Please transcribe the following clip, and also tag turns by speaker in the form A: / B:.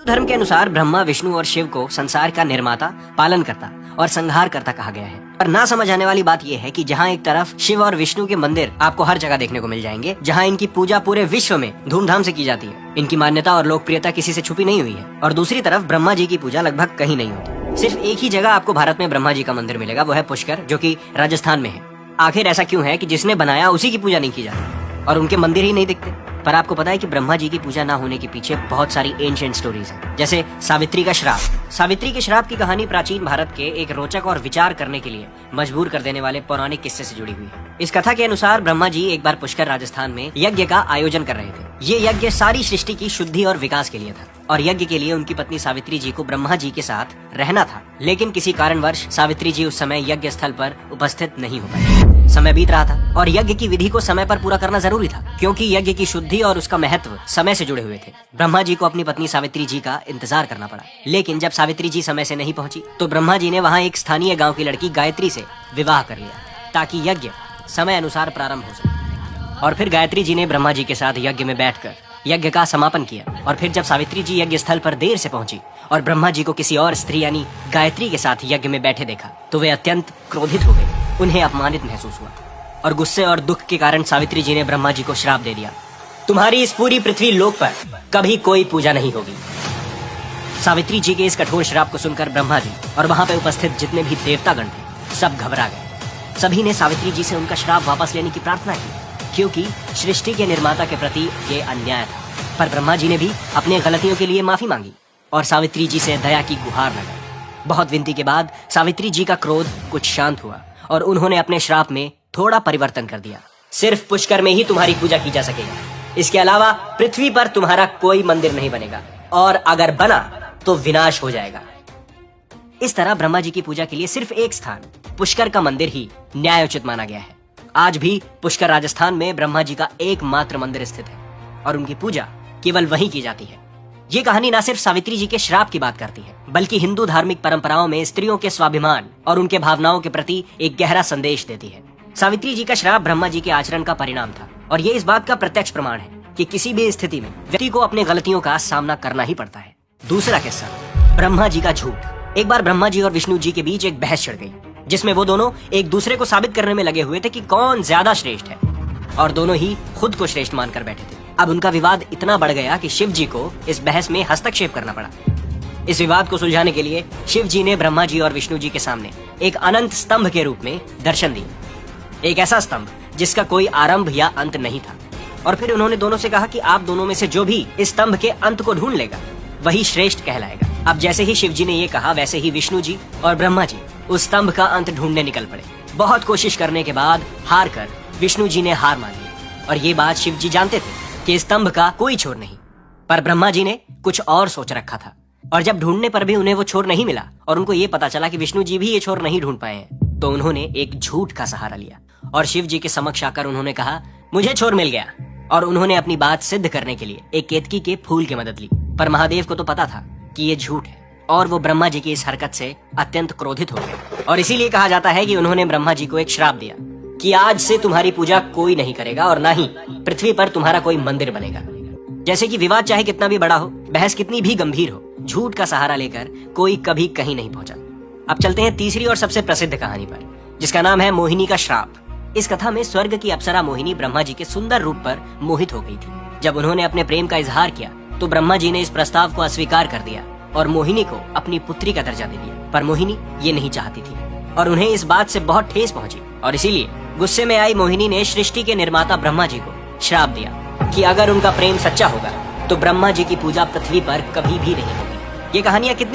A: धर्म के अनुसार ब्रह्मा, विष्णु और शिव को संसार का निर्माता, पालन करता और संहार करता कहा गया है। पर ना समझ आने वाली बात यह है कि जहाँ एक तरफ शिव और विष्णु के मंदिर आपको हर जगह देखने को मिल जाएंगे, जहाँ इनकी पूजा पूरे विश्व में धूमधाम से की जाती है, इनकी मान्यता और लोकप्रियता किसी से छुपी नहीं हुई है, और दूसरी तरफ ब्रह्मा जी की पूजा लगभग कहीं नहीं होती। सिर्फ एक ही जगह आपको भारत में ब्रह्मा जी का मंदिर मिलेगा, वो है पुष्कर, जो कि राजस्थान में है। आखिर ऐसा क्यों है कि जिसने बनाया उसी की पूजा नहीं की जाती और उनके मंदिर ही नहीं दिखते? पर आपको पता है कि ब्रह्मा जी की पूजा ना होने के पीछे बहुत सारी एंशिएंट स्टोरीज हैं, जैसे सावित्री का श्राप। सावित्री के श्राप की कहानी प्राचीन भारत के एक रोचक और विचार करने के लिए मजबूर कर देने वाले पौराणिक किस्से से जुड़ी हुई है। इस कथा के अनुसार ब्रह्मा जी एक बार पुष्कर, राजस्थान में यज्ञ का आयोजन कर रहे थे। ये यज्ञ सारी सृष्टि की शुद्धि और विकास के लिए था, और यज्ञ के लिए उनकी पत्नी सावित्री जी को ब्रह्मा जी के साथ रहना था। लेकिन किसी कारणवश सावित्री जी उस समय यज्ञ स्थल पर उपस्थित नहीं हो पाई। समय बीत रहा था और यज्ञ की विधि को समय पर पूरा करना जरूरी था, क्योंकि यज्ञ की शुद्धि और उसका महत्व समय से जुड़े हुए थे। ब्रह्मा जी को अपनी पत्नी सावित्री जी का इंतजार करना पड़ा। लेकिन जब सावित्री जी समय से नहीं पहुंची, तो ब्रह्मा जी ने वहां एक स्थानीय गांव की लड़की गायत्री से विवाह कर लिया, ताकि यज्ञ समय अनुसार प्रारंभ हो सके। और फिर गायत्री जी ने ब्रह्मा जी के साथ यज्ञ में बैठकर यज्ञ का समापन किया। और फिर जब सावित्री जी यज्ञ स्थल पर देर से पहुंची और ब्रह्मा जी को किसी और स्त्री यानी गायत्री के साथ यज्ञ में बैठे देखा, तो वे अत्यंत क्रोधित हो गए। उन्हें अपमानित महसूस हुआ और गुस्से और दुख के कारण सावित्री जी ने ब्रह्मा जी को श्राप दे दिया, तुम्हारी इस पूरी पृथ्वी लोक पर कभी कोई पूजा नहीं होगी। सावित्री जी के इस कठोर श्राप को सुनकर ब्रह्मा जी और वहां पर उपस्थित जितने भी देवतागण थे, सब घबरा गए। सभी ने सावित्री जी से उनका श्राप वापस लेने की प्रार्थना की, क्योंकि सृष्टि के निर्माता के प्रति ये अन्याय था। पर ब्रह्मा जी ने भी अपने गलतियों के लिए माफी मांगी और सावित्री जी से दया की गुहार लगाई। बहुत विनती के बाद सावित्री जी का क्रोध कुछ शांत हुआ और उन्होंने अपने श्राप में थोड़ा परिवर्तन कर दिया। सिर्फ पुष्कर में ही तुम्हारी पूजा की जा सकेगी, इसके अलावा पृथ्वी पर तुम्हारा कोई मंदिर नहीं बनेगा, और अगर बना तो विनाश हो जाएगा। इस तरह ब्रह्मा जी की पूजा के लिए सिर्फ एक स्थान, पुष्कर का मंदिर ही न्यायोचित माना गया है। आज भी पुष्कर, राजस्थान में ब्रह्मा जी का एकमात्र मंदिर स्थित है और उनकी पूजा केवल वहीं की जाती है। ये कहानी न सिर्फ सावित्री जी के श्राप की बात करती है, बल्कि हिंदू धार्मिक परंपराओं में स्त्रियों के स्वाभिमान और उनके भावनाओं के प्रति एक गहरा संदेश देती है। सावित्री जी का श्राप ब्रह्मा जी के आचरण का परिणाम था, और ये इस बात का प्रत्यक्ष प्रमाण है कि किसी भी स्थिति में व्यक्ति को अपने गलतियों का सामना करना ही पड़ता है। दूसरा किस्सा, ब्रह्मा जी का झूठ। एक बार ब्रह्मा जी और विष्णु जी के बीच एक बहस छिड़ गई, जिसमें वो दोनों एक दूसरे को साबित करने में लगे हुए थे कि कौन ज्यादा श्रेष्ठ है, और दोनों ही खुद को श्रेष्ठ मानकर बैठे थे। अब उनका विवाद इतना बढ़ गया कि शिव जी को इस बहस में हस्तक्षेप करना पड़ा। इस विवाद को सुलझाने के लिए शिव जी ने ब्रह्मा जी और विष्णु जी के सामने एक अनंत स्तंभ के रूप में दर्शन दिया, एक ऐसा स्तंभ जिसका कोई आरंभ या अंत नहीं था। और फिर उन्होंने दोनों से कहा कि आप दोनों में से जो भी इस स्तंभ के अंत को ढूंढ लेगा, वही श्रेष्ठ कहलाएगा। अब जैसे ही शिव जी ने ये कहा, वैसे ही विष्णु जी और ब्रह्मा जी उस स्तंभ का अंत ढूंढने निकल पड़े। बहुत कोशिश करने के बाद हार कर विष्णु जी ने हार मान ली, और ये बात शिव जी जानते थे कि स्तंभ का कोई छोर नहीं। पर ब्रह्मा जी ने कुछ और सोच रखा था, और जब ढूंढने पर भी उन्हें वो छोर नहीं मिला और उनको ये पता चला कि विष्णु जी भी ये छोर नहीं ढूंढ पाए हैं, तो उन्होंने एक झूठ का सहारा लिया और शिव जी के समक्ष आकर उन्होंने कहा, मुझे छोर मिल गया। और उन्होंने अपनी बात सिद्ध करने के लिए एक केतकी के फूल की मदद ली। पर महादेव को तो पता था कि ये झूठ है, और वो ब्रह्मा जी की इस हरकत से अत्यंत क्रोधित हो गए, और इसीलिए कहा जाता है कि उन्होंने ब्रह्मा जी को एक श्राप दिया कि आज से तुम्हारी पूजा कोई नहीं करेगा, और ना ही पृथ्वी पर तुम्हारा कोई मंदिर बनेगा। जैसे कि विवाद चाहे कितना भी बड़ा हो, बहस कितनी भी गंभीर हो, झूठ का सहारा लेकर कोई कभी कहीं नहीं पहुंचा। अब चलते हैं तीसरी और सबसे प्रसिद्ध कहानी पर, जिसका नाम है मोहिनी का श्राप। इस कथा में स्वर्ग की अप्सरा मोहिनी ब्रह्मा जी के सुंदर रूप पर मोहित हो गई थी। जब उन्होंने अपने प्रेम का इजहार किया, तो ब्रह्मा जी ने इस प्रस्ताव को अस्वीकार कर दिया और मोहिनी को अपनी पुत्री का दर्जा दे दिया। पर मोहिनी ये नहीं चाहती थी, और उन्हें इस बात से बहुत ठेस पहुंची, और इसीलिए गुस्से में आई मोहिनी ने सृष्टि के निर्माता ब्रह्मा जी को श्राप दिया कि अगर उनका प्रेम सच्चा होगा, तो ब्रह्मा जी की पूजा पृथ्वी पर कभी भी नहीं होगी। ये कहानियां कितनी